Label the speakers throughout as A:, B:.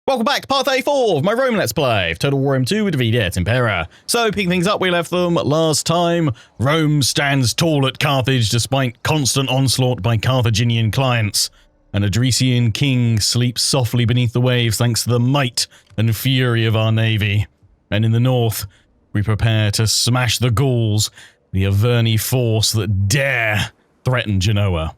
A: Welcome back to part 34 of my Roman Let's Play, Total War M2 with David Impera. So, picking things up, we left them last time. Rome stands tall at Carthage despite constant onslaught by Carthaginian clients. An Adrician king sleeps softly beneath the waves thanks to the might and fury of our navy. And in the north, we prepare to smash the Gauls, the Arverni force that dare threaten Genoa.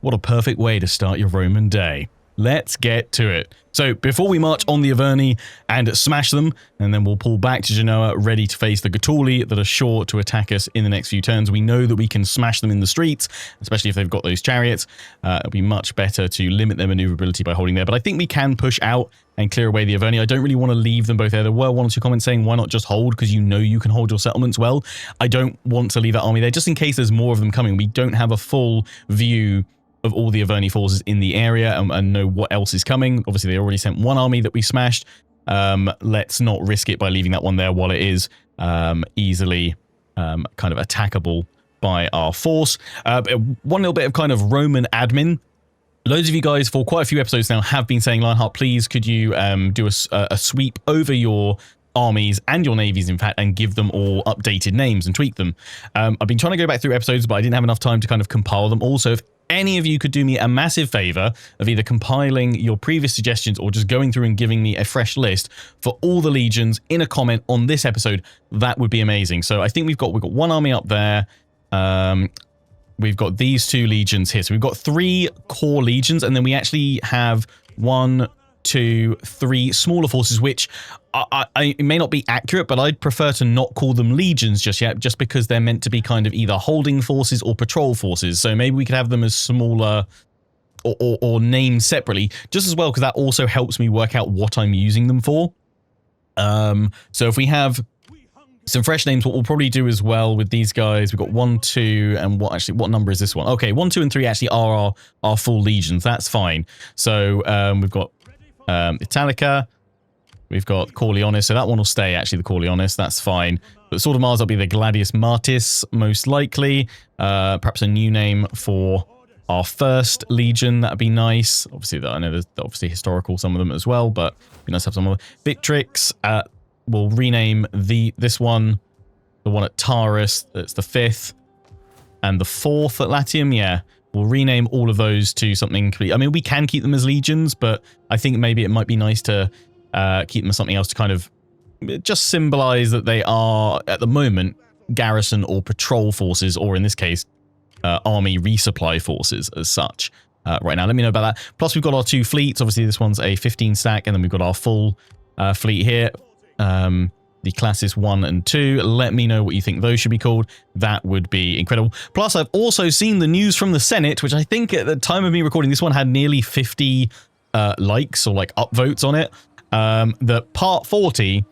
A: What a perfect way to start your Roman day. Let's get to it. So, before we march on the Arverni and smash them, and then we'll pull back to Genoa, ready to face the Gaetuli that are sure to attack us in the next few turns. We know that we can smash them in the streets, especially if they've got those chariots. It'll be much better to limit their maneuverability by holding there, but I think we can push out and clear away the Arverni. I don't really want to leave them both there. There were one or two comments saying, why not just hold, because you know you can hold your settlements well. I don't want to leave that army there, just in case there's more of them coming. We don't have a full view of all the Arverni forces in the area and know what else is coming. Obviously, they already sent one army that we smashed. Let's not risk it by leaving that one there while it is easily kind of attackable by our force. One little bit of kind of Roman admin. Loads of you guys for quite a few episodes now have been saying, Lionheart, please could you do a sweep over your armies and your navies, in fact, and give them all updated names and tweak them. I've been trying to go back through episodes, but I didn't have enough time to kind of compile them. Also, if any of you could do me a massive favor of either compiling your previous suggestions or just going through and giving me a fresh list for all the legions in a comment on this episode, that would be amazing. So I think we've got one army up there. We've got these two legions here. So we've got 3 core legions, and then we actually have 1, 2, 3 smaller forces, which it may not be accurate, but I'd prefer to not call them legions just yet, just because they're meant to be kind of either holding forces or patrol forces. So maybe we could have them as smaller or named separately, just as well, because that also helps me work out what I'm using them for. So if we have some fresh names, what we'll probably do as well with these guys, we've got 1, 2, and what number is this one? Okay, 1, 2, and 3 actually are our full legions. That's fine. So we've got Italica, we've got Corleonis, so that one will stay, actually, the Corleonis, that's fine. But the Sword of Mars will be the Gladius Martis, most likely. Perhaps a new name for our first legion, that'd be nice. Obviously, I know there's obviously historical, some of them as well, but it'd be nice to have some of them. Victrix, we'll rename this one, the one at Taurus, that's the 5th, and the 4th at Latium, yeah. We'll rename all of those to something complete. I mean, we can keep them as legions, but I think maybe it might be nice to keep them as something else to kind of just symbolize that they are, at the moment, garrison or patrol forces, or in this case, army resupply forces as such. Right now, let me know about that. Plus, we've got our 2 fleets. Obviously, this one's a 15 stack, and then we've got our full fleet here. The classes 1 and 2. Let me know what you think those should be called. That would be incredible. Plus, I've also seen the news from the Senate, which I think at the time of me recording this one had nearly 50 likes or like upvotes on it. That Part 40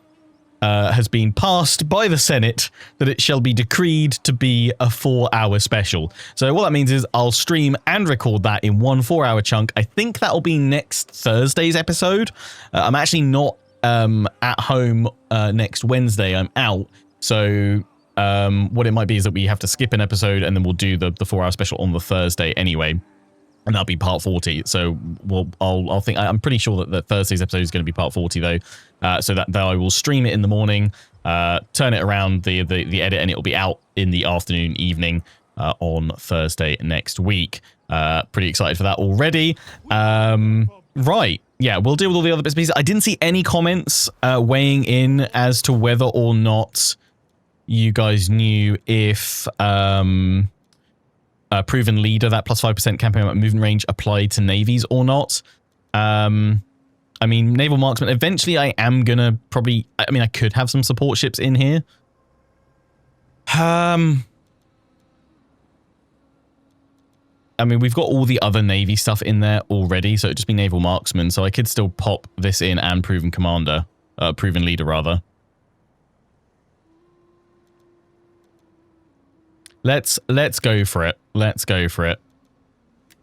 A: has been passed by the Senate, that it shall be decreed to be a 4-hour special. So what that means is I'll stream and record that in one 4-hour chunk. I think that'll be next Thursday's episode. I'm actually not at home next Wednesday. I'm out, so what it might be is that we have to skip an episode and then we'll do the 4-hour special on the Thursday anyway, and that'll be part 40. So I'm pretty sure that Thursday's episode is going to be part 40 though, so that I will stream it in the morning, turn it around the edit, and it'll be out in the afternoon, evening on Thursday next week. Pretty excited for that already. Right. Yeah, we'll deal with all the other bits and pieces. I didn't see any comments weighing in as to whether or not you guys knew if Proven Leader, that plus 5% campaign movement range, applied to navies or not. I mean, Naval Marksman, eventually I am going to probably... I mean, I could have some support ships in here. I mean, we've got all the other Navy stuff in there already, so it'd just be Naval Marksman, so I could still pop this in and Proven Commander, Proven Leader, rather. Let's go for it. Let's go for it.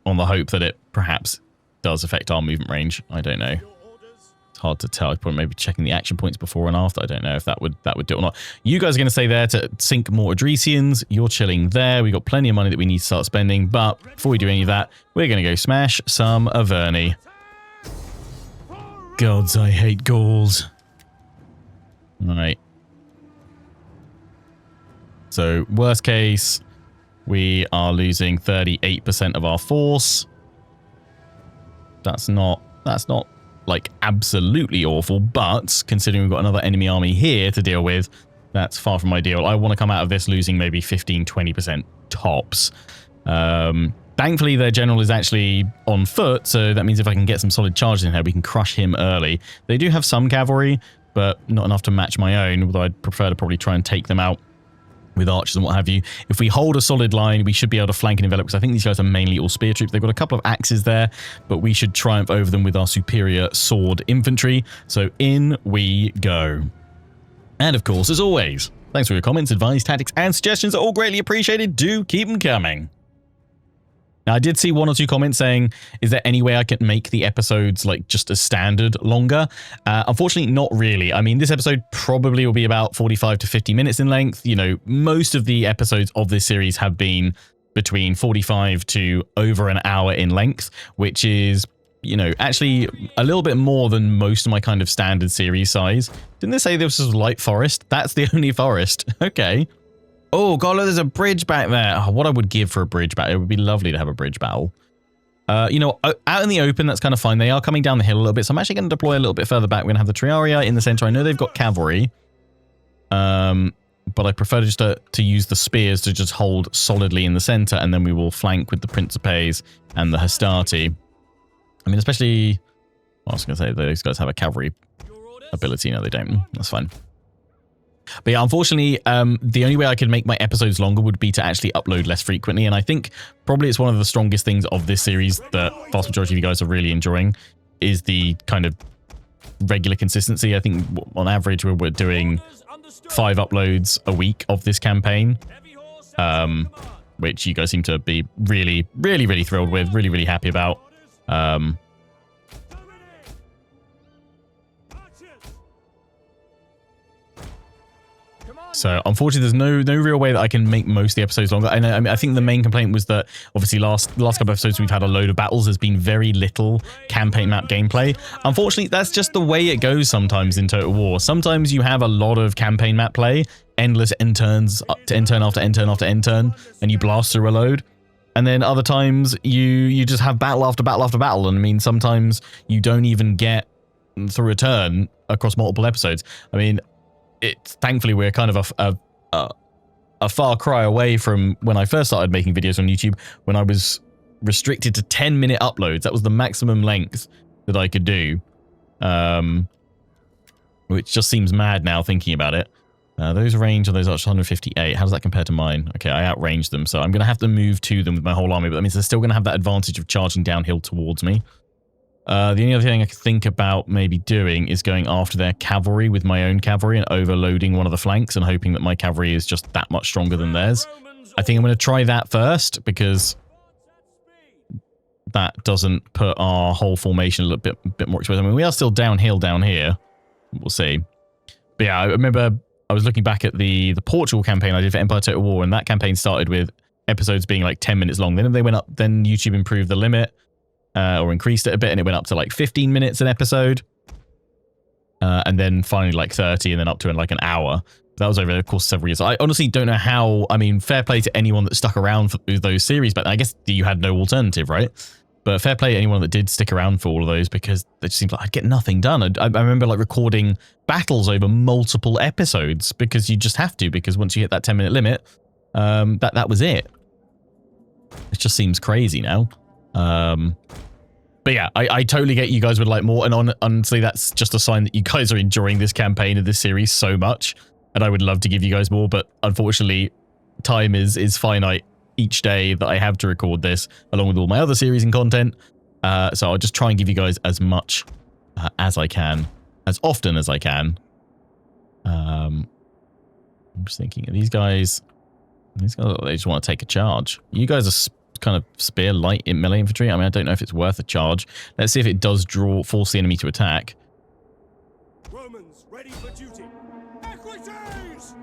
A: On the hope that it perhaps does affect our movement range. I don't know. It's hard to tell. I'd probably maybe checking the action points before and after. I don't know if that would do it or not. You guys are going to stay there to sink more Adricians. You're chilling there. We've got plenty of money that we need to start spending. But before we do any of that, we're going to go smash some Arverni. Gods, I hate Gauls. Alright. So, worst case, we are losing 38% of our force. That's not like absolutely awful, but considering we've got another enemy army here to deal with, that's far from ideal. I want to come out of this losing maybe 15-20% tops. Thankfully, their general is actually on foot, so that means if I can get some solid charges in here, we can crush him early. They do have some cavalry, but not enough to match my own, although I'd prefer to probably try and take them out with archers and what have you. If we hold a solid line, we should be able to flank and envelop, because I think these guys are mainly all spear troops. They've got a couple of axes there, but we should triumph over them with our superior sword infantry. So in we go. And of course, as always, thanks for your comments, advice, tactics, and suggestions. Are all greatly appreciated. Do keep them coming. Now, I did see 1 or 2 comments saying, is there any way I can make the episodes like just as standard longer? Unfortunately, not really. I mean, this episode probably will be about 45 to 50 minutes in length. You know, most of the episodes of this series have been between 45 to over an hour in length, which is, you know, actually a little bit more than most of my kind of standard series size. Didn't they say this was light forest? That's the only forest. Okay. Oh, God, look, there's a bridge back there. Oh, what I would give for a bridge battle. It would be lovely to have a bridge battle. You know, out in the open, that's kind of fine. They are coming down the hill a little bit, so I'm actually going to deploy a little bit further back. We're going to have the Triarii in the center. I know they've got cavalry, but I prefer just to use the spears to just hold solidly in the center, and then we will flank with the Principes and the Hastati. I mean, especially... Well, I was going to say, those guys have a cavalry ability. No, they don't. That's fine. But yeah, unfortunately, the only way I could make my episodes longer would be to actually upload less frequently. And I think probably it's one of the strongest things of this series that vast majority of you guys are really enjoying is the kind of regular consistency. I think on average, we're doing 5 uploads a week of this campaign, which you guys seem to be really, really, really thrilled with, really, really happy about. So unfortunately, there's no real way that I can make most of the episodes longer. And I mean, I think the main complaint was that obviously last couple of episodes we've had a load of battles. There's been very little campaign map gameplay. Unfortunately, that's just the way it goes sometimes in Total War. Sometimes you have a lot of campaign map play, endless end turns, to end turn after end turn after end turn, and you blast through a load. And then other times you just have battle after battle after battle. And I mean, sometimes you don't even get through a turn across multiple episodes. I mean, thankfully we're kind of a far cry away from when I first started making videos on YouTube, when I was restricted to 10-minute uploads. That was the maximum length that I could do, which just seems mad now thinking about it. Those range on those archers 158. How does that compare to mine? Okay, I outranged them, so I'm going to have to move to them with my whole army, but that means they're still going to have that advantage of charging downhill towards me. The only other thing I could think about maybe doing is going after their cavalry with my own cavalry and overloading one of the flanks and hoping that my cavalry is just that much stronger than theirs. I think I'm going to try that first because that doesn't put our whole formation a little bit more exposed. I mean, we are still downhill down here. We'll see. But yeah, I remember I was looking back at the Portugal campaign I did for Empire Total War, and that campaign started with episodes being like 10 minutes long. Then they went up, then YouTube improved the limit. Or increased it a bit, and it went up to like 15 minutes an episode. And then finally like 30, and then up to like an hour. That was over the course of several years. I honestly don't know how. I mean, fair play to anyone that stuck around for those series, but I guess you had no alternative, right? But fair play to anyone that did stick around for all of those, because it just seems like I'd get nothing done. I remember like recording battles over multiple episodes because you just have to, because once you hit that 10-minute limit, that was it. It just seems crazy now. But yeah, I totally get you guys would like more, and honestly, that's just a sign that you guys are enjoying this campaign and this series so much, and I would love to give you guys more, but unfortunately, time is finite each day that I have to record this, along with all my other series and content, so I'll just try and give you guys as much as I can, as often as I can. I'm just thinking, these guys, they just want to take a charge. You guys are kind of spear light in melee infantry. I mean, I don't know if it's worth a charge. Let's see if it does force the enemy to attack. Romans ready for duty.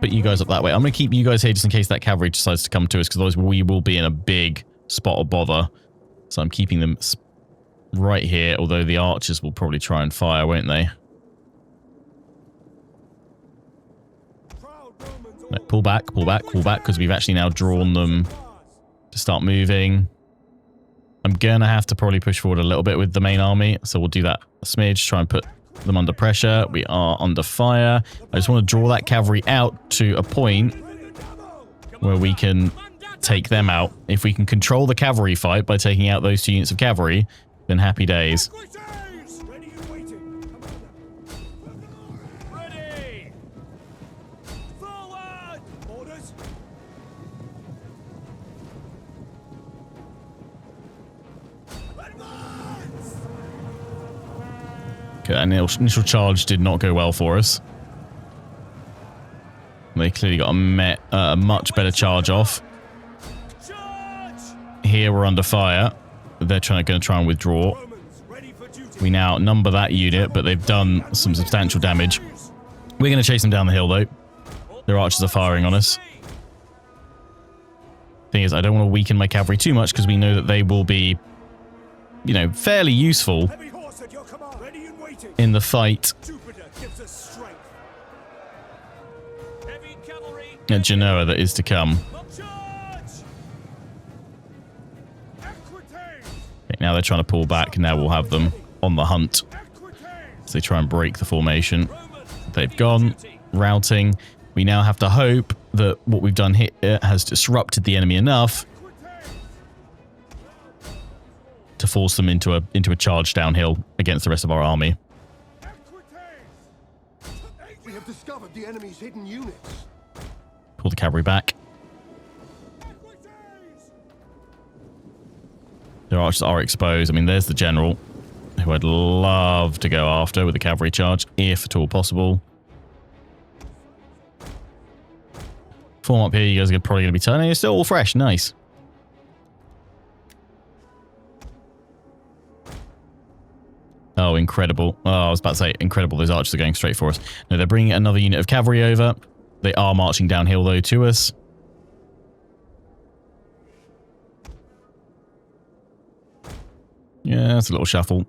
A: Put you guys up that way. I'm going to keep you guys here just in case that cavalry decides to come to us, because otherwise we will be in a big spot of bother. So I'm keeping them right here, although the archers will probably try and fire, won't they? No, pull back, because we've actually now drawn them to start moving. I'm going to have to probably push forward a little bit with the main army, so we'll do that a smidge, try and put them under pressure. We are under fire. I just want to draw that cavalry out to a point where we can take them out. If we can control the cavalry fight by taking out those 2 units of cavalry, then happy days. Okay, that initial charge did not go well for us. They clearly got a much better charge off. Here we're under fire. They're going to try and withdraw. We now number that unit, but they've done some substantial damage. We're going to chase them down the hill, though. Their archers are firing on us. Thing is, I don't want to weaken my cavalry too much because we know that they will be, you know, fairly useful in the fight at Genoa that is to come. Okay, now they're trying to pull back. Now we'll have them on the hunt as they try and break the formation. They've gone. Routing. We now have to hope that what we've done here has disrupted the enemy enough to force them into a charge downhill against the rest of our army.
B: We have discovered the enemy's hidden units.
A: Pull the cavalry back. Their archers are exposed. I mean, there's the general, who I'd love to go after with a cavalry charge, if at all possible. Form up here, you guys are probably going to be turning. It's still all fresh. Nice. Oh, incredible. Oh, I was about to say, incredible. Those archers are going straight for us. No, they're bringing another unit of cavalry over. They are marching downhill, though, to us. Yeah, it's a little shuffle.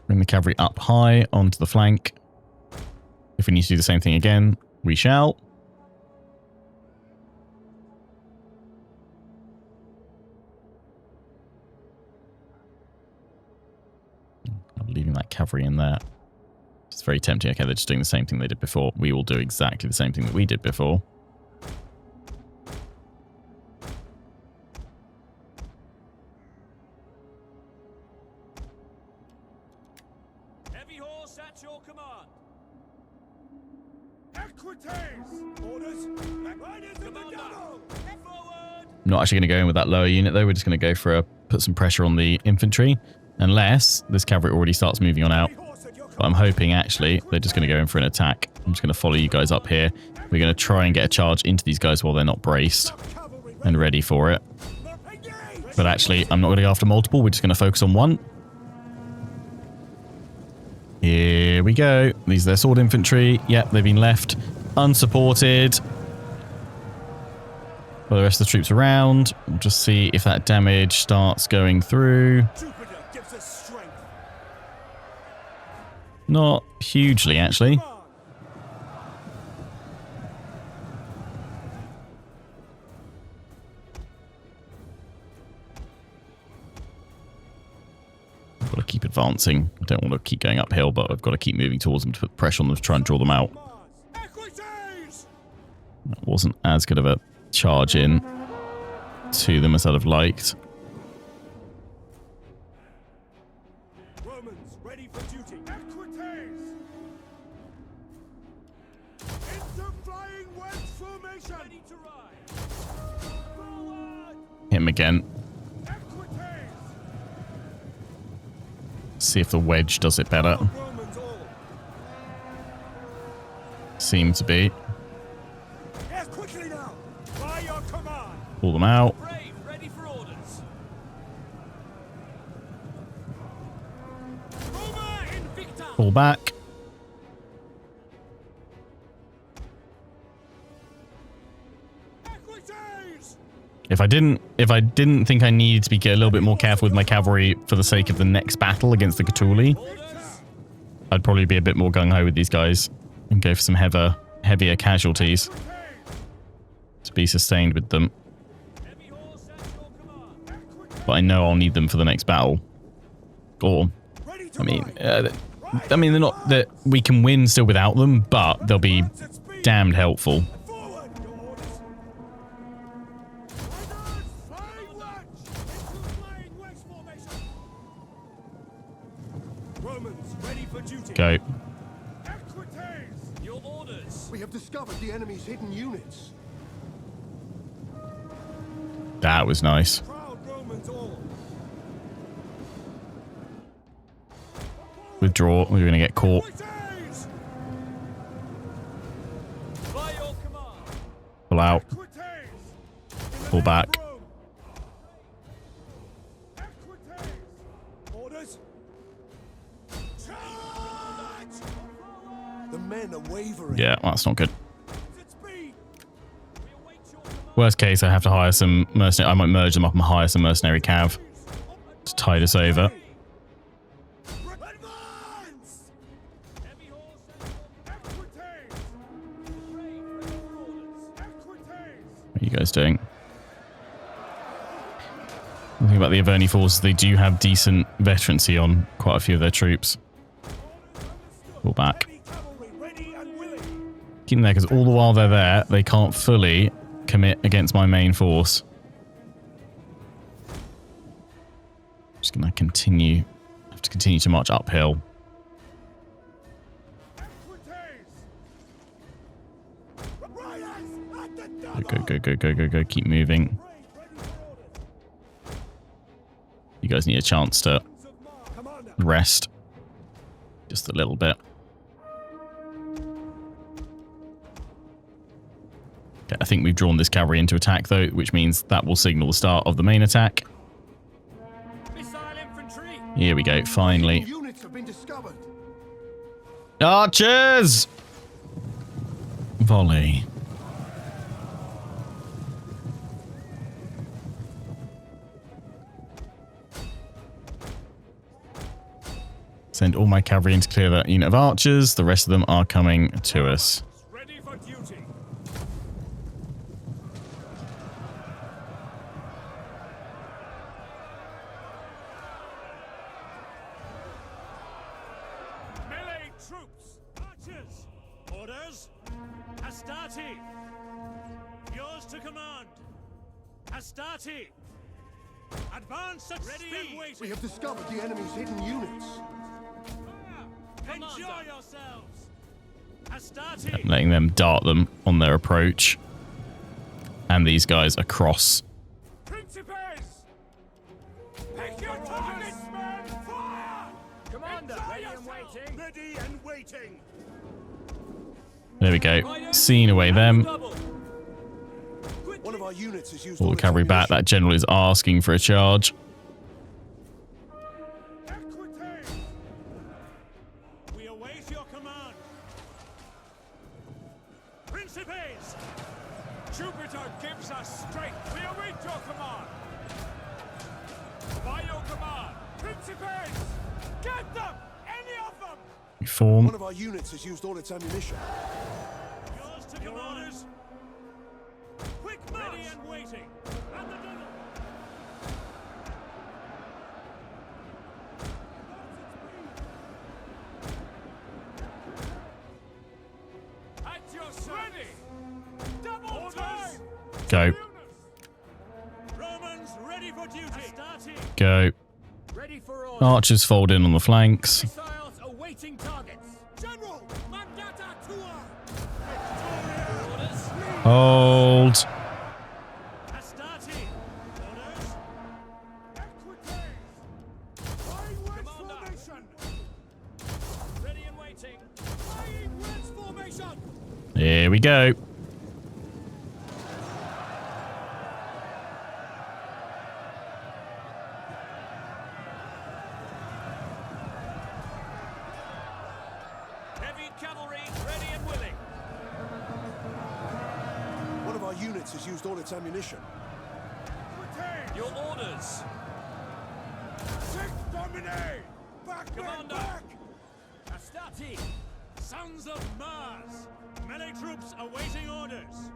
A: Bring the cavalry up high onto the flank. If we need to do the same thing again, we shall. I'm leaving that cavalry in there. It's very tempting. Okay, they're just doing the same thing they did before. We will do exactly the same thing that we did before.
C: Heavy horse at your command.
A: Not actually going to go in with that lower unit, though. We're just going to go for put some pressure on the infantry. Unless this cavalry already starts moving on out. But I'm hoping, actually, they're just going to go in for an attack. I'm just going to follow you guys up here. We're going to try and get a charge into these guys while they're not braced and ready for it. But actually, I'm not going to go after multiple. We're just going to focus on one. Here we go. These are their sword infantry. Yep, they've been left unsupported by the rest of the troops around. We'll just see if that damage starts going through. Not hugely, actually. I've got to keep advancing. I don't want to keep going uphill, but I've got to keep moving towards them to put pressure on them to try and draw them out. That wasn't as good of a charge in to them as I'd have liked.
C: Romans ready for duty. Into flying wedge formation. Ready to ride. Forward.
A: Hit him again. See if the wedge does it better. Seems to be. Pull them out. Pull back. If I didn't think I needed to be a little bit more careful with my cavalry for the sake of the next battle against the Cthulhu, I'd probably be a bit more gung-ho with these guys and go for some heavier casualties to be sustained with them. But I know I'll need them for the next battle. Or, I mean, they're not that we can win still without them, but they'll be damned helpful. Go.
C: Your orders.
B: We have discovered the enemy's hidden units.
A: That was nice.
C: Proud Romans all.
A: Withdraw. We're going to get caught.
C: By your command.
A: Pull out. Pull back.
C: Orders.
B: The men are wavering.
A: Yeah, well, that's not good.
C: At speed. We await your command.
A: Worst case, I have to hire some mercenary. I might merge them up and hire some mercenary cav to tide us over.
C: Advance! Heavy horse and equites.
A: What are you guys doing? The thing about the Arverni forces, they do have decent veterancy on quite a few of their troops. Pull back. Keep them there, because all the while they're there, they can't fully commit against my main force. Just gonna have to continue to march uphill. Go. Keep moving. You guys need a chance to rest. Just a little bit. Okay, I think we've drawn this cavalry into attack, though, which means that will signal the start of the main attack. Here we go, finally.
B: Units have been discovered.
A: Archers! Volley. Send all my cavalry in to clear that unit of archers. The rest of them are coming to us.
C: Ready for duty. Melee troops. Archers. Orders. Astarte. Yours to command. Astarte. Advance at ready speed. And waiting.
B: We have discovered the enemy's hidden units.
C: Enjoy yourselves. Astarte.
A: I'm letting them dart them on their approach. And these guys across.
C: Principes. Pick your targets, men. Fire. Commander, ready and waiting. Ready and waiting.
A: There we go. Seeing away them.
B: One of our units has used
A: All the cavalry back. That general is asking for a charge.
C: We await your command. Principes. Jupiter gives us strength. We await your command. By your command. Principes. Get them. Any of them.
A: We form.
B: One of our units has used all its ammunition.
C: Yours to commanders. Quick march. Ready and waiting. At the double. At your service. Ready. Double orders. Time.
A: Go.
C: Romans ready for duty. Astarte.
A: Go.
C: Ready for order.
A: Archers fold in on the flanks.
C: Missiles awaiting targets. General, mandata tua. Orders.
A: Hold.
C: Astarte. Orders. Equites. Flying wedge formation. Ready and waiting. Flying wedge formation.
A: Here we go.
C: Heavy cavalry ready and willing.
B: One of our units has used all its ammunition.
C: Your orders.
B: Sic Domine! Back,
C: Commander.
B: back!
C: Astati. Sons of Mars. Melee troops awaiting orders.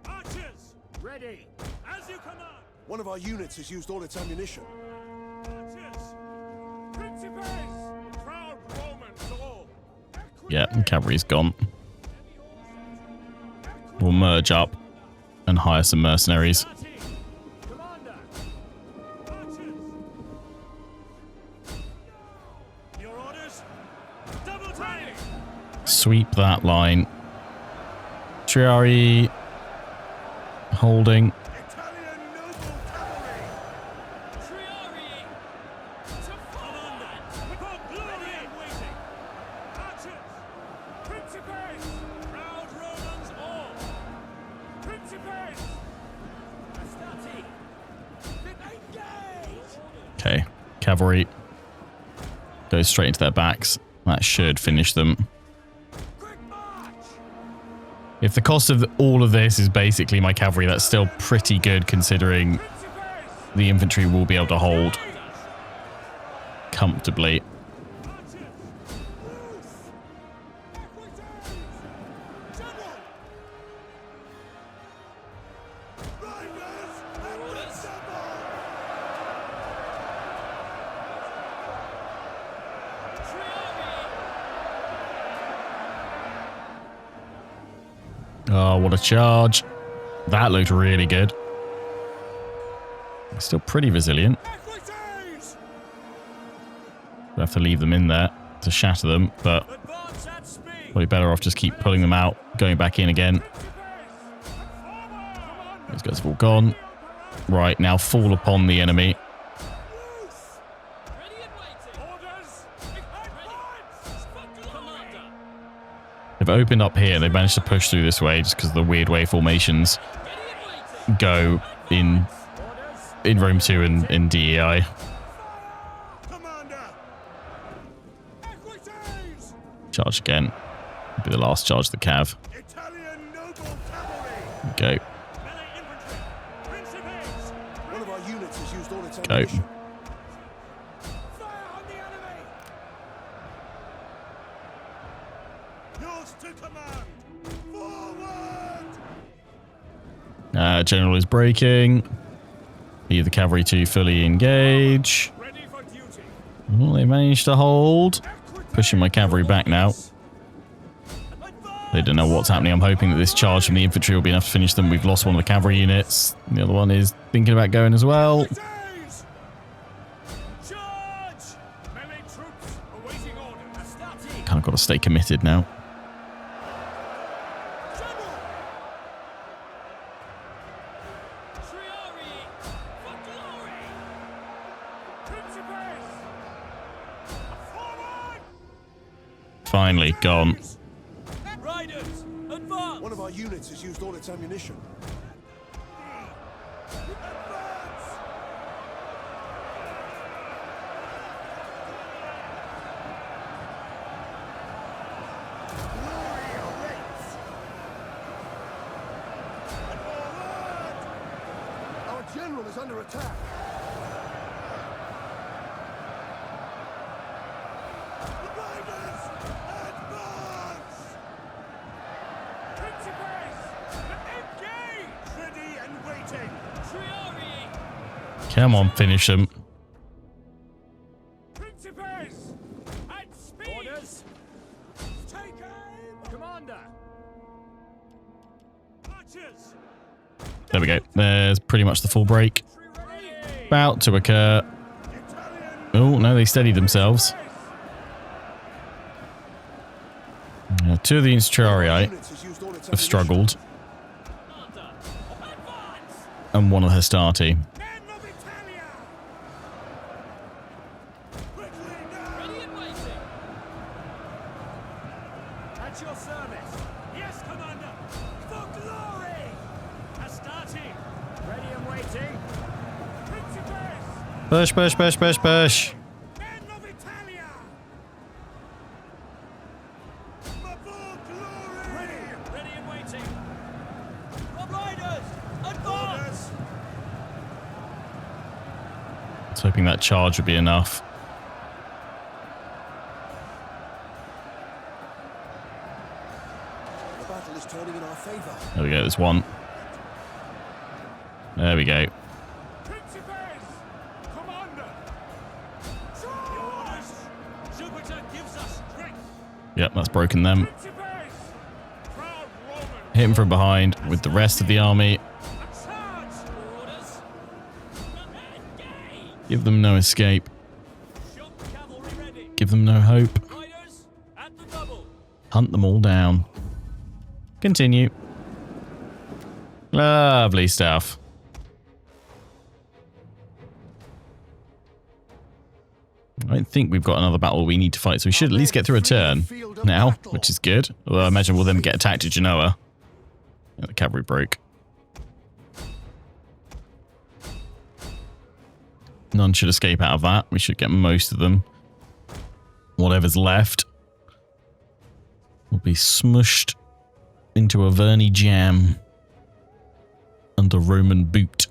C: Archers. Ready. As you command.
B: One of our units has used all its ammunition.
C: Archers. Principes. Proud Romans all.
A: Yeah, cavalry's gone. We'll merge up and hire some mercenaries.
C: Commander. Archers. Your orders. Double time.
A: Sweep that line. Triari holding.
B: Italian noble cavalry!
C: Triari. To commander. For glory and waiting. Archers. Principes. Proud Romans all. Principes. Astati. Engage.
A: Okay, cavalry goes straight into their backs. That should finish them.
C: Quick march.
A: If the cost of all of this is basically my cavalry, that's still pretty good considering
C: Principes.
A: the infantry will be able to hold comfortably.
C: Archers. Loose. Equities. General.
B: Riders and
C: Orders.
B: assemble!
A: Oh, what a charge. That looked really good. Still pretty resilient.
B: Equities!
A: We have to leave them in there to shatter them, but
C: Advance at speed.
A: probably better off just keep pulling them out, going back in again.
C: Principes. Forward.
A: These guys have all gone. Right, now fall upon the enemy.
C: Loose. Ready and waiting. Orders. Advance. For commander.
A: They've opened up here. They've managed to push through this way just because of the weird way formations
C: Ready and waiting.
A: go in
C: Orders.
A: Rome 2 and in DEI.
B: Commander! Equities!
A: Charge again. Will be the last charge of the cav.
B: Italian noble cavalry!
A: Go.
C: Melee infantry. Principes.
B: One of our units has used all its
A: Go.
B: ammunition.
C: Fire on the enemy.
B: Yours to command! Forward!
A: General is breaking. Leave the cavalry to fully engage.
C: Ready for duty.
A: Well, they managed to hold. Pushing my cavalry back now.
C: Advance.
A: They don't know what's happening. I'm hoping that this charge from the infantry will be enough to finish them. We've lost one of the cavalry units. The other one is thinking about going as well.
B: Equities!
C: Charge. Melee troops awaiting orders. Astati.
A: Kind of got to stay committed now.
B: General!
C: Triari. For glory. Principes. Forward.
A: Finally gone.
C: Riders. Advance.
B: One of our units has used all its ammunition. Advance! Glory awaits! And forward! Our general is under attack. Riders, advance!
C: Principes. Engage.
B: Ready and waiting.
C: Triari.
A: Come on, finish them.
C: Principes. At speed. Orders. Take aim. Commander. Archers.
A: There we go. There's pretty much the full break.
C: Ready.
A: About to occur. Oh, no, they steadied themselves. Two of the Instruarii
B: Units has used all its
A: have
B: ammunition.
A: struggled,
C: Commander. Advance.
A: and one of the Hastati.
B: Men of Italia! Quickly now!
C: Ready and waiting. At your service. Yes, Commander. For glory. Astati. Ready and waiting. Principes.
A: Push, push, push, push, push.
B: Men of Italia! For glory!
C: Ready and waiting. Riders. Advance.
A: was hoping that charge would be enough.
B: The battle is turning in our favor.
A: There we go, there's one. There we go.
C: Principes! Commander! Your orders! Jupiter gives us strength!
A: Yep, that's broken them.
C: Principes! Proud Roman!
A: Hit him from behind with the rest of the army.
C: Charge! Orders!
A: Give them no escape.
C: Shock cavalry ready!
A: Give them no hope.
C: Riders at the double!
A: Hunt them all down. Continue. Lovely stuff. I don't think we've got another battle we need to fight, so we should at least get through a turn now, which is good. Although I imagine we'll then get attacked at Genoa. Yeah, the cavalry broke. None should escape out of that. We should get most of them. Whatever's left will be smushed into Arverni jam under Roman boot.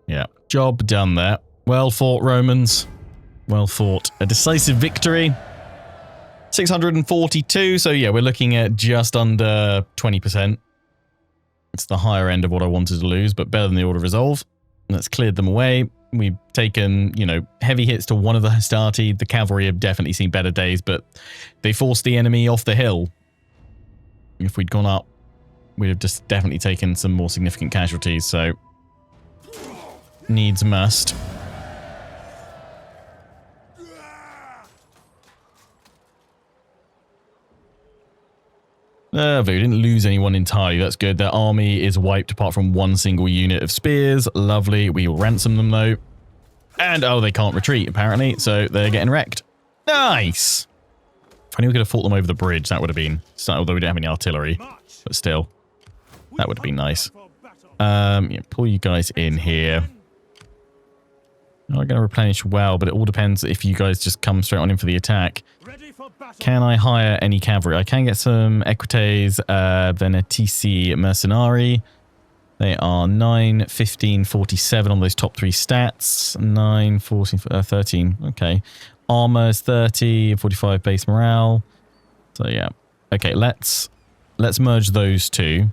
A: Yeah, job done there. Well fought, Romans. Well fought. A decisive victory. 642, so yeah, we're looking at just under 20%. It's the higher end of what I wanted to lose, but better than the Order of Resolve. That's cleared them away. We've taken, you know, heavy hits to one of the Hastati. The cavalry have definitely seen better days, but they forced the enemy off the hill. If we'd gone up, we'd have just definitely taken some more significant casualties, so needs must. We didn't lose anyone entirely. That's good. Their army is wiped apart from one single unit of spears. Lovely. We will ransom them, though. And, oh, they can't retreat, apparently. So they're getting wrecked. Nice. If only we could have fought them over the bridge, that would have been... Although we don't have any artillery. But still, that would have been nice. Yeah, pull you guys in here. I'm going to replenish well, but it all depends if you guys just come straight on in for the attack. Can I hire any cavalry? I can get some Equites Venetici Mercenari. They are 9, 15, 47 on those top three stats. 9, 14, 13. Okay. Armor is 30, 45 base morale. So yeah. Okay, let's merge those two.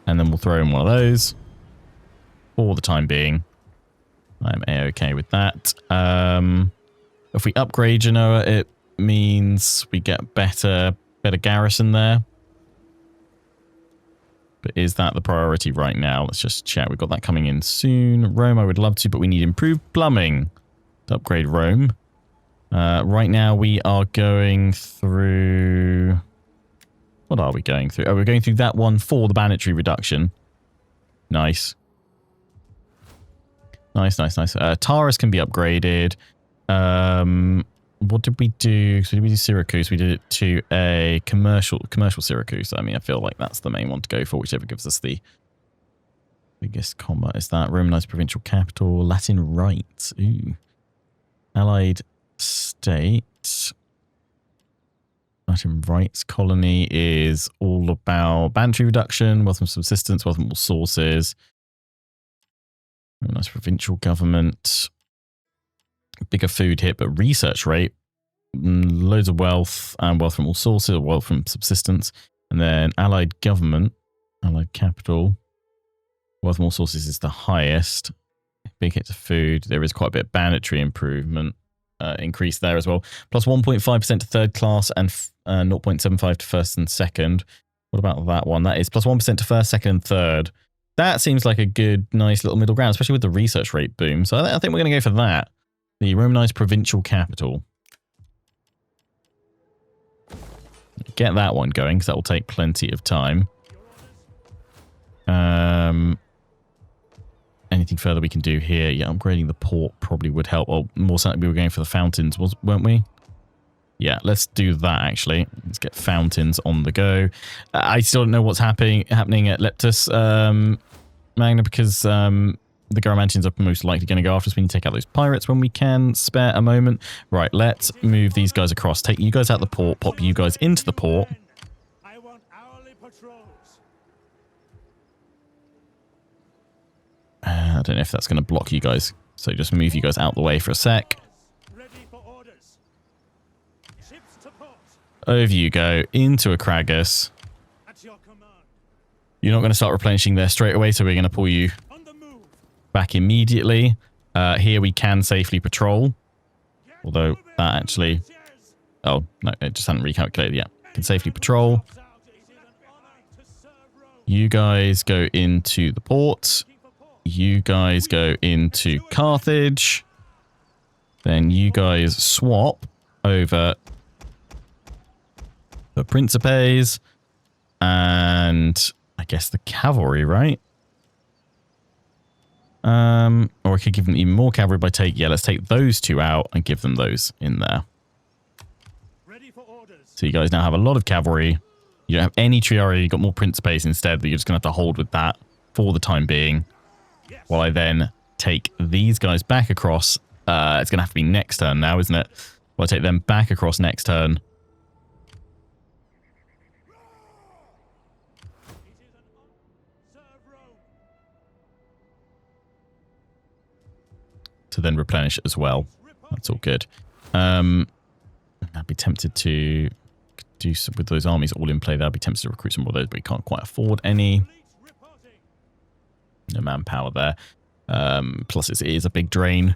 A: And then we'll throw in one of those. For the time being. I'm A-okay with that. If we upgrade Genoa, it means we get better garrison there. But is that the priority right now? Let's just check. We've got that coming in soon. Rome, I would love to, but we need improved plumbing to upgrade Rome. Right now, we are going through... What are we going through? Oh, we're going through that one for the banditry reduction. Nice. Nice, nice, nice. Taurus can be upgraded. What did we do? So did we do Syracuse? We did it to a commercial Syracuse. I mean, I feel like that's the main one to go for, whichever gives us the biggest combat. Is that Romanized provincial capital, Latin rights? Ooh. Allied state. Latin rights colony is all about banditry reduction, wealth from subsistence, wealth from all sources. Romanized provincial government. Bigger food hit, but research rate, loads of wealth and wealth from all sources, wealth from subsistence, and then allied government, allied capital, wealth from all sources is the highest. Big hit to food. There is quite a bit of banditry improvement increase there as well. Plus 1.5% to third class and 0.75 to first and second. What about that one? That is plus 1% to first, second, and third. That seems like a good, nice little middle ground, especially with the research rate boom. So I think we're going to go for that. The Romanized provincial capital. Get that one going, because that will take plenty of time. Anything further we can do here? Yeah, upgrading the port probably would help. Or more certainly we were going for the fountains, weren't we? Yeah, let's do that, actually. Let's get fountains on the go. I still don't know what's happening at Leptus Magna, because... the Garamantians are most likely going to go after us. We need to take out those pirates when we can spare a moment. Right, let's move these guys across. Take you guys out the port, pop you guys into the port.
C: I want hourly patrols.
A: I don't know if that's going to block you guys. So just move you guys out the way for a sec.
C: Ready for orders. Ships to port.
A: Over you go into a Kragus.
C: At your command.
A: You're not going to start replenishing there straight away, so we're going to pull you
C: On the move.
A: back immediately. Here we can safely patrol. Although that actually... Oh, no, it just hadn't recalculated yet. Can safely patrol. You guys go into the port. You guys go into Carthage. Then you guys swap over the Principes. And I guess the cavalry, right? Or I could give them even more cavalry by let's take those two out and give them those in there.
C: Ready for orders.
A: So you guys now have a lot of cavalry. You don't have any Triarii, you've got more Principes instead, but you're just going to have to hold with that for the time being.
C: Yes.
A: While I then take these guys back across. It's going to have to be next turn now, isn't it? Well, I take them back across next turn. To then replenish as well. That's all good. I'd be tempted to do some with those armies all in play there. I'd be tempted to recruit some more of those, but we can't quite afford any. No manpower there. Plus it is a big drain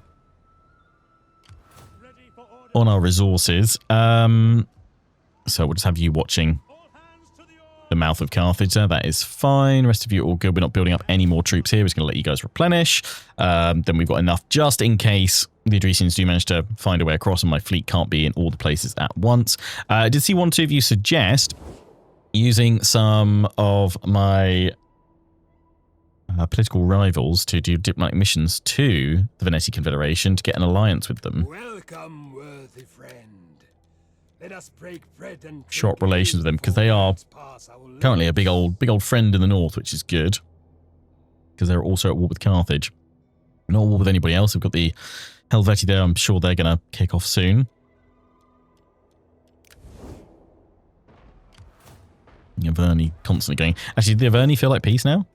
A: on our resources. So we'll just have you watching the mouth of Carthage there. That is fine. Rest of you are all good. We're not building up any more troops here. We're just going to let you guys replenish. Then we've got enough just in case the Adresians do manage to find a way across and my fleet can't be in all the places at once. I did see one or two of you suggest using some of my political rivals to do diplomatic missions to the Veneti Confederation to get an alliance with them.
B: Welcome, worthy friend. Let us break bread and
A: Short relations with them because they are currently a big old friend in the north, which is good because they're also at war with Carthage. Not at war with anybody else. We've got the Helvetii there. I'm sure they're going to kick off soon. Arverni constantly going. Actually, did Arverni feel like peace now?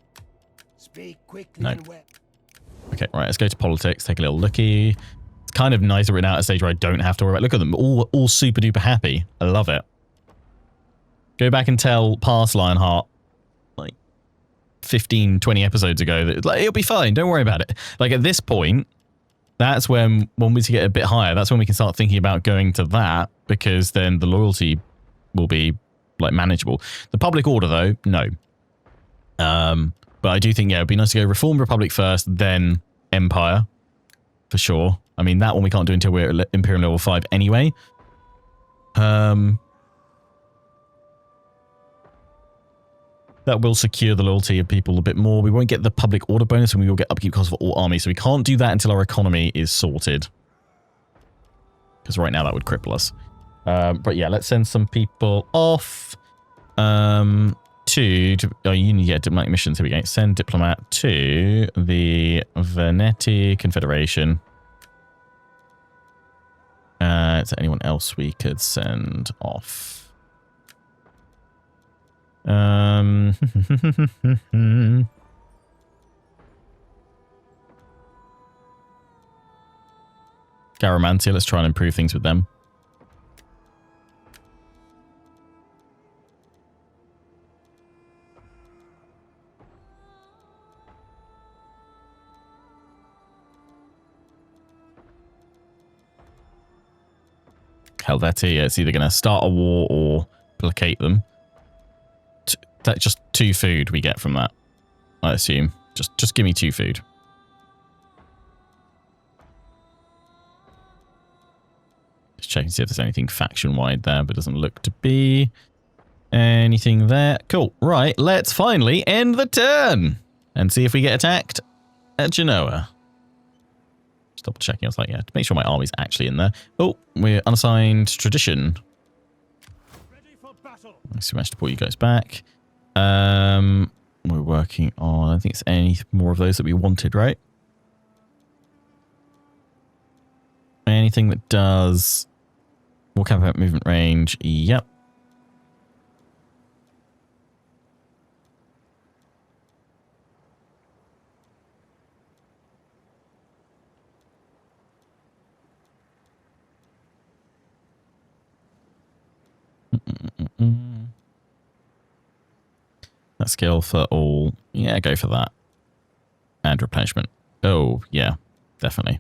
B: Speak quickly
A: No.
B: and well.
A: Okay, right. Let's go to politics. Take a little looky. It's kind of nice that we're now at a stage where I don't have to worry about. Look at them, all super duper happy. I love it. Go back and tell past Lionheart like 15, 20 episodes ago that like, it'll be fine. Don't worry about it. Like at this point, that's when we get a bit higher. That's when we can start thinking about going to that because then the loyalty will be like manageable. The public order though, no. But I do think, yeah, it'd be nice to go Reformed Republic first, then Empire, for sure. I mean, that one we can't do until we're at Imperium level 5 anyway. That will secure the loyalty of people a bit more. We won't get the public order bonus, and we will get upkeep costs for all armies, so we can't do that until our economy is sorted. Because right now that would cripple us. But yeah, let's send some people off. You need to get diplomatic missions. Here we go. Send diplomat to the Veneti Confederation. Is there anyone else we could send off? Garamantia, let's try and improve things with them. Helvetii, it's either going to start a war or placate them. That's just 2 food we get from that, I assume. Just give me 2 food. Just checking to see if there's anything faction-wide there, but it doesn't look to be anything there. Cool. Right, let's finally end the turn and see if we get attacked at Genoa. Just double checking. I was like, yeah, to make sure my army's actually in there. Oh, we're unassigned tradition.
C: Ready for battle.
A: So we managed to pull you guys back. We're working on, I don't think it's any more of those that we wanted, right? Anything that does more combat movement range. Yep. combat skill for all. Yeah, go for that. And replenishment. Oh, yeah, definitely.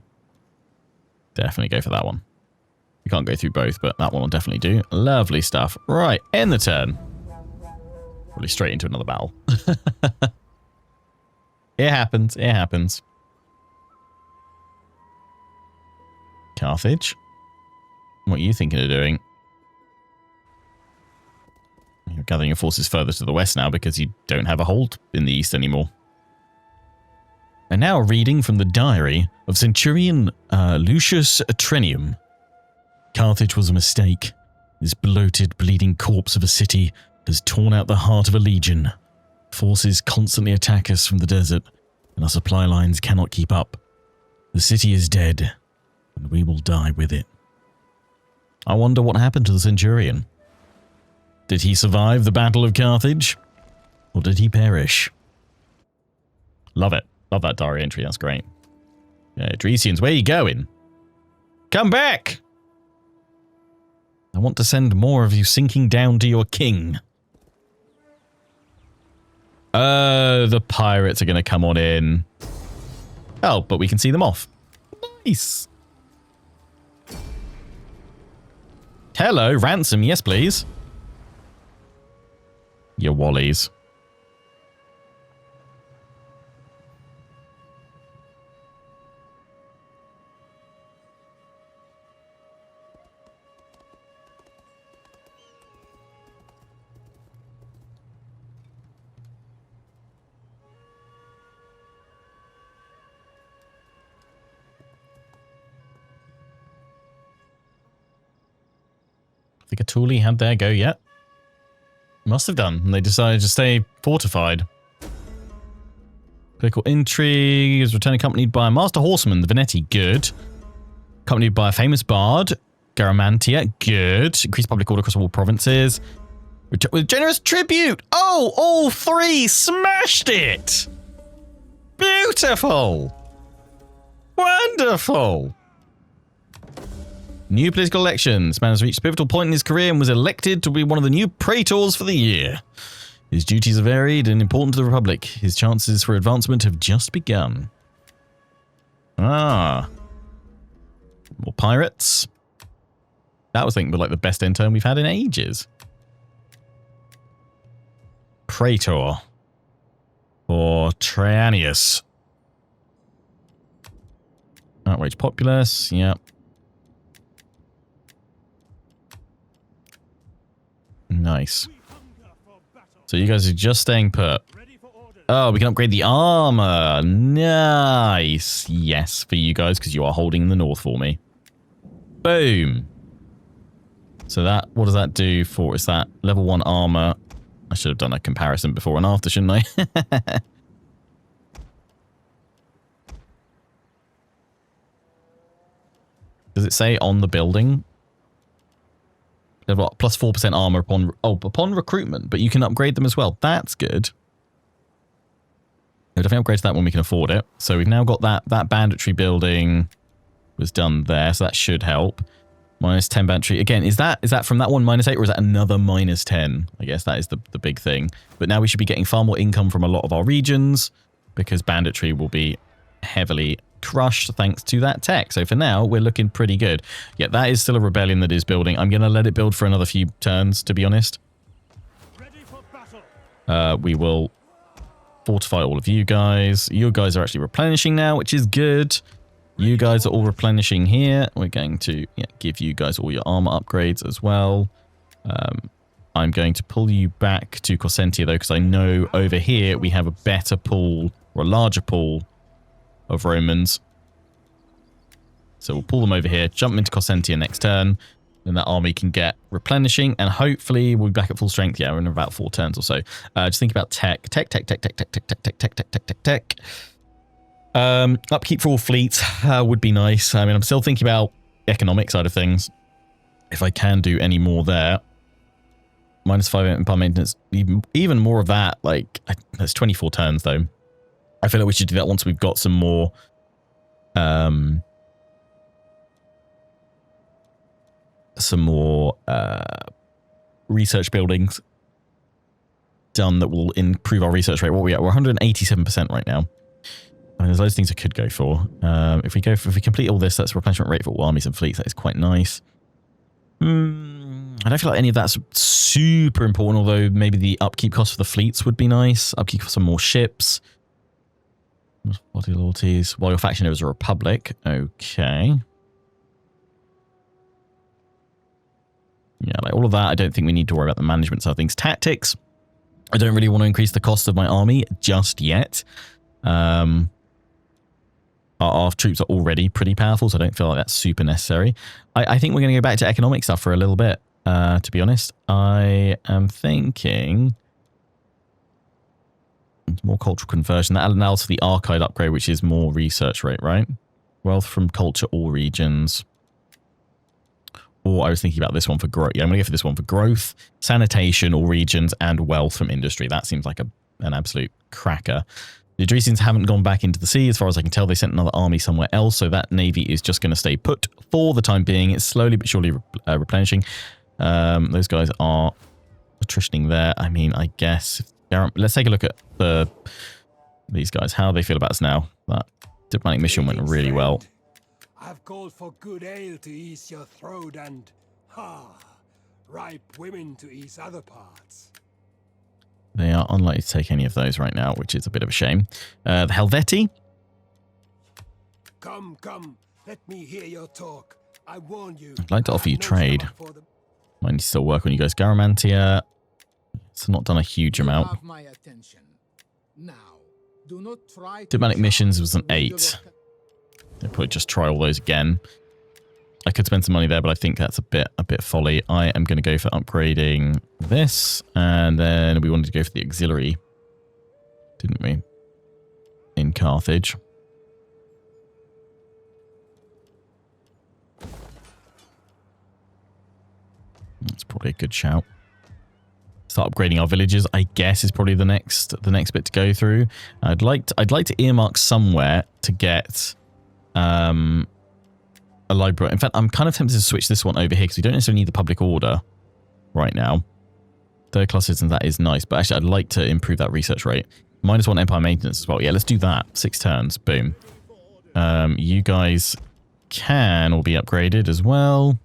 A: Definitely go for that one. We can't go through both, but that one will definitely do. Lovely stuff. Right, end the turn. Probably straight into another battle. It happens. It happens. Carthage. What are you thinking of doing? You're gathering your forces further to the west now because you don't have a hold in the east anymore. And now a reading from the diary of Centurion Lucius Atrenium. Carthage was a mistake. This bloated, bleeding corpse of a city has torn out the heart of a legion. Forces constantly attack us from the desert, and our supply lines cannot keep up. The city is dead, and we will die with it. I wonder what happened to the Centurion. Did he survive the Battle of Carthage? Or did he perish? Love it. Love that diary entry. That's great. Yeah, Dresians, where are you going? Come back! I want to send more of you sinking down to your king. The pirates are going to come on in. Oh, but we can see them off. Nice. Hello, ransom. Yes, please. Your wallies. Think Atuli had their go yet? Must have done. And they decided to stay fortified. Political intrigue is returned accompanied by a master horseman, the Veneti. Good. Accompanied by a famous bard, Garamantia. Good. Increased public order across all provinces. With generous tribute. Oh, all three smashed it. Beautiful. Wonderful. New political elections. Man has reached a pivotal point in his career and was elected to be one of the new praetors for the year. His duties are varied and important to the Republic. His chances for advancement have just begun. Ah. More pirates. That was, I think, like the best end turn we've had in ages. Praetor. For Traianius. Outrage populace. Yep. Nice. So you guys are just staying put. Oh, we can upgrade the armor. Nice. Yes, for you guys, because you are holding the north for me. Boom. So that, what does that do for, is that level 1 armor? I should have done a comparison before and after, shouldn't I? Does it say on the building? They've got plus 4% armor upon recruitment, but you can upgrade them as well. That's good. We'll definitely upgrade to that when we can afford it. So we've now got that banditry building was done there, so that should help. Minus 10 banditry. Again, is that from that one minus 8, or is that another minus 10? I guess that is the big thing. But now we should be getting far more income from a lot of our regions, because banditry will be heavily crushed thanks to that tech. So for now, we're looking pretty good. Yeah, that is still a rebellion that is building. I'm going to let it build for another few turns, to be honest.
C: Ready for battle.
A: We will fortify all of you guys. You guys are actually replenishing now, which is good. You guys are all replenishing here. We're going to give you guys all your armor upgrades as well. I'm going to pull you back to Corsentia, though, because I know over here we have a better pool, or a larger pool, of Romans. So we'll pull them over here, jump into Corsentia next turn, then that army can get replenishing, and hopefully we'll be back at full strength. Yeah, we're in about 4 turns or so. Just think about tech. Upkeep for all fleets would be nice. I mean, I'm still thinking about the economic side of things. If I can do any more there. Minus 5 empire maintenance. Even more of that, like, that's 24 turns though. I feel like we should do that once we've got some more research buildings done that will improve our research rate. What are we at? We're 187% right now. I mean, there's loads of things I could go for. If we complete all this, that's replenishment rate for all armies and fleets. That is quite nice. I don't feel like any of that's super important, although maybe the upkeep cost for the fleets would be nice. Upkeep for some more ships. Body loyalties. While your faction is a republic. Okay. Yeah, like all of that, I don't think we need to worry about the management side of things. Tactics. I don't really want to increase the cost of my army just yet. Our troops are already pretty powerful, so I don't feel like that's super necessary. I think we're going to go back to economic stuff for a little bit, to be honest. I am thinking more cultural conversion. That allows for the archive upgrade, which is more research rate, right? Wealth from culture, all regions. Or I was thinking about this one for growth. Yeah, I'm going to go for this one for growth, sanitation, all regions, and wealth from industry. That seems like an absolute cracker. The Adresians haven't gone back into the sea. As far as I can tell, they sent another army somewhere else, so that navy is just going to stay put for the time being. It's slowly but surely replenishing. Those guys are attritioning there. I mean, I guess... Let's take a look at these guys. How they feel about us now. That diplomatic mission went really well.
B: I've called for good ale to ease your throat and, ripe women to ease other parts.
A: They are unlikely to take any of those right now, which is a bit of a shame. The Helvetii.
B: Come, let me hear your talk. I warn you.
A: I'd like to offer you trade. Might need to still work on you guys. Garamantia. It's not done a huge amount. Diplomatic missions was an 8. I'll probably just try all those again. I could spend some money there, but I think that's a bit folly. I am going to go for upgrading this, and then we wanted to go for the auxiliary, didn't we? In Carthage. That's probably a good shout. Start upgrading our villages, I guess, is probably the next bit to go through. I'd like to earmark somewhere to get a library. In fact, I'm kind of tempted to switch this one over here because we don't necessarily need the public order right now. Third class citizens, that is nice, but actually I'd like to improve that research rate. -1 empire maintenance as well. Yeah, let's do that. 6 turns. Boom. You guys can all be upgraded as well.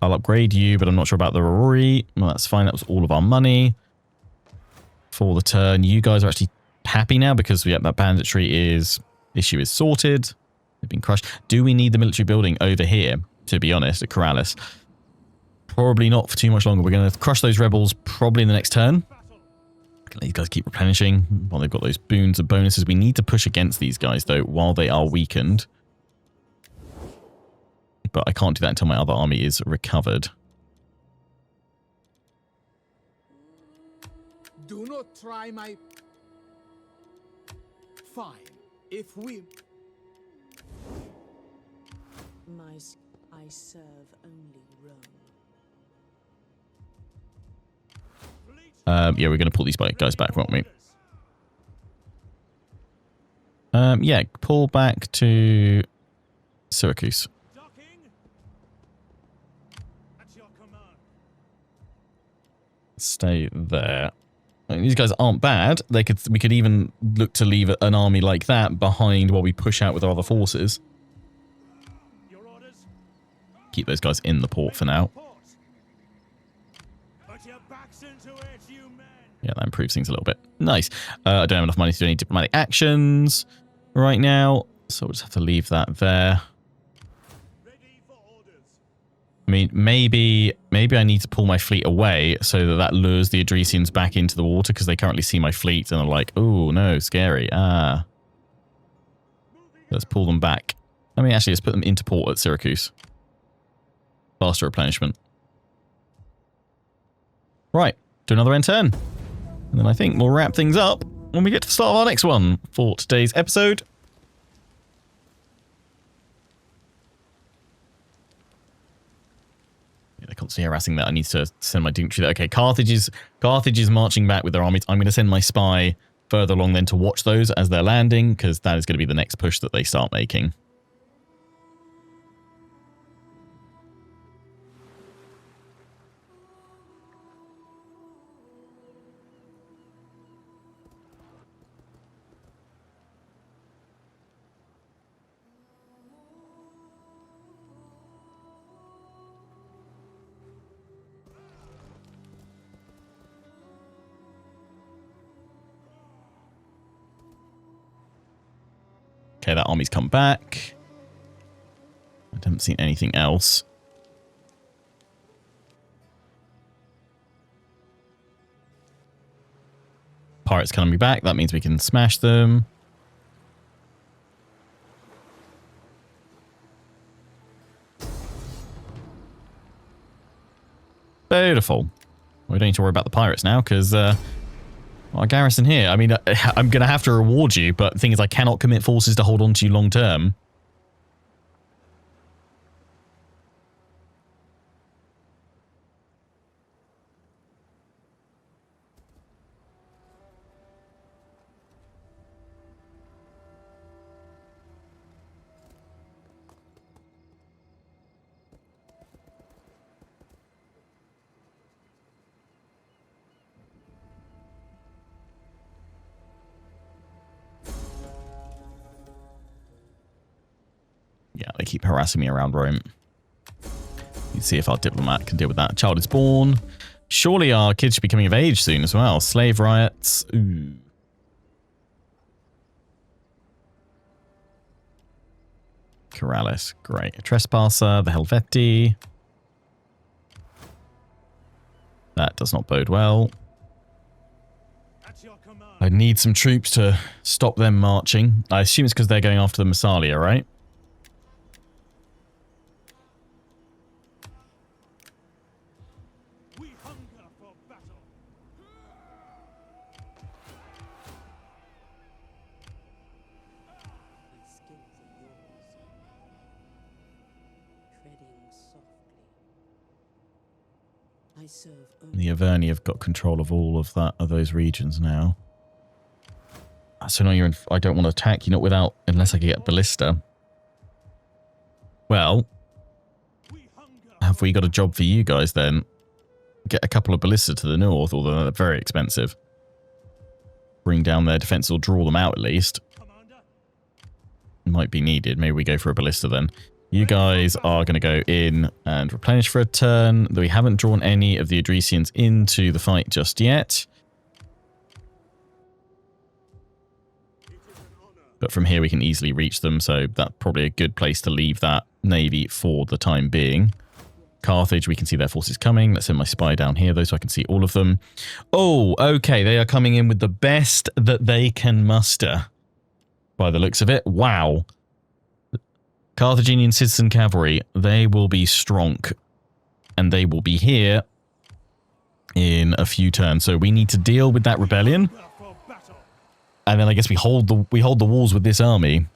A: I'll upgrade you, but I'm not sure about the Rorori. Well, that's fine. That was all of our money for the turn. You guys are actually happy now because that banditry issue is sorted. They've been crushed. Do we need the military building over here, to be honest, at Corrales? Probably not for too much longer. We're going to crush those rebels probably in the next turn. These guys keep replenishing while they've got those boons and bonuses. We need to push against these guys, though, while they are weakened. But I can't do that until my other army is recovered.
D: Do not try my... Fine. If we...
E: I serve only Rome.
A: Yeah, we're going to pull these guys back, won't we? Yeah, pull back to Syracuse. Stay there. I mean, these guys aren't bad. We could even look to leave an army like that behind while we push out with our other forces. Keep those guys in the port for now. Yeah, that improves things a little bit. Nice. I don't have enough money to do any diplomatic actions right now, so we'll just have to leave that there. I mean, maybe I need to pull my fleet away so that lures the Adresians back into the water because they currently see my fleet and are like, oh, no, scary. Let's pull them back. I mean, actually, let's put them into port at Syracuse. Faster replenishment. Right, do another end turn. And then I think we'll wrap things up when we get to the start of our next one for today's episode. They're constantly harassing that. I need to send my dignitary there. Okay, Carthage is marching back with their armies. I'm going to send my spy further along then to watch those as they're landing, because that is going to be the next push that they start making. Okay, that army's come back. I haven't seen anything else. Pirates coming back. That means we can smash them. Beautiful. We don't need to worry about the pirates now because our garrison here. I mean, I'm going to have to reward you, but the thing is I cannot commit forces to hold on to you long term. Yeah, they keep harassing me around Rome. Let's see if our diplomat can deal with that. A child is born. Surely our kids should be coming of age soon as well. Slave riots. Ooh. Corrales. Great. A trespasser. The Helvetii. That does not bode well.
C: At your command.
A: I need some troops to stop them marching. I assume it's because they're going after the Massalia, right?
C: We hunger for battle.
E: My skills are yours. Treading softly. I serve only.
A: The Arverni have got control of all of those regions now. So now you're in, I don't want to attack you, not without, unless I can get ballista. Well,
C: We hunger.
A: have we got a job for you guys then? Get a couple of ballista to the north, although they're very expensive. Bring down their defense or draw them out at least.
C: Commander.
A: Might be needed. Maybe we go for a ballista then. You guys are going to go in and replenish for a turn. We haven't drawn any of the Adresians into the fight just yet. But from here we can easily reach them, so that's probably a good place to leave that navy for the time being. Carthage, we can see their forces coming. Let's send my spy down here, though, so I can see all of them. Oh, okay, they are coming in with the best that they can muster, by the looks of it. Wow. Carthaginian citizen cavalry, they will be strong, and they will be here in a few turns. So we need to deal with that rebellion.
C: Hunger for battle.
A: And then I guess we hold the walls with this army,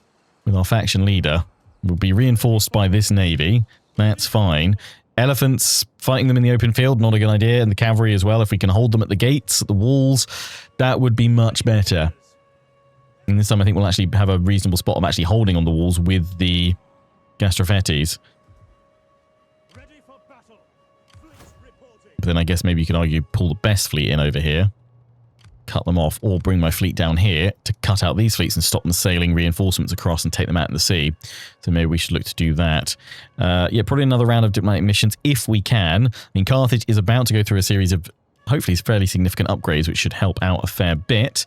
A: with our faction leader. We'll be reinforced by this navy. That's fine. Elephants, fighting them in the open field, not a good idea. And the cavalry as well. If we can hold them at the gates, at the walls, that would be much better. And this time I think we'll actually have a reasonable spot of actually holding on the walls with the Gastrophetes.
C: Ready for battle. Fleet reporting.
A: But then I guess maybe you could argue pull the best fleet in over here. Cut them off, or bring my fleet down here to cut out these fleets and stop them sailing reinforcements across and take them out in the sea. So maybe we should look to do that. Yeah, probably another round of diplomatic missions if we can. I mean, Carthage is about to go through a series of hopefully fairly significant upgrades, which should help out a fair bit.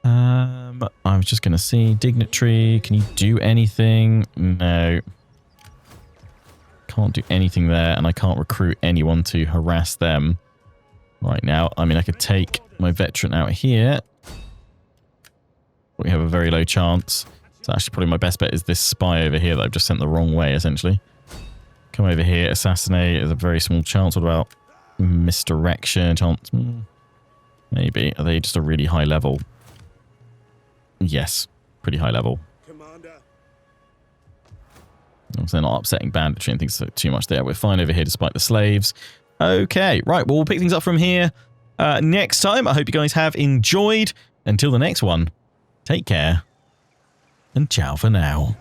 A: I was just going to see, dignitary, can you do anything? No. Can't do anything there, and I can't recruit anyone to harass them right now. I mean, I could take my veteran out here. We have a very low chance. So actually probably my best bet is this spy over here that I've just sent the wrong way, essentially. Come over here, assassinate. There's a very small chance. What about misdirection? Chance? Maybe. Are they just a really high level? Yes. Pretty high level.
C: Commander.
A: So they're not upsetting banditry and things too much there. We're fine over here despite the slaves. Okay, right. Well, we'll pick things up from here next time. I hope you guys have enjoyed. Until the next one, take care and ciao for now.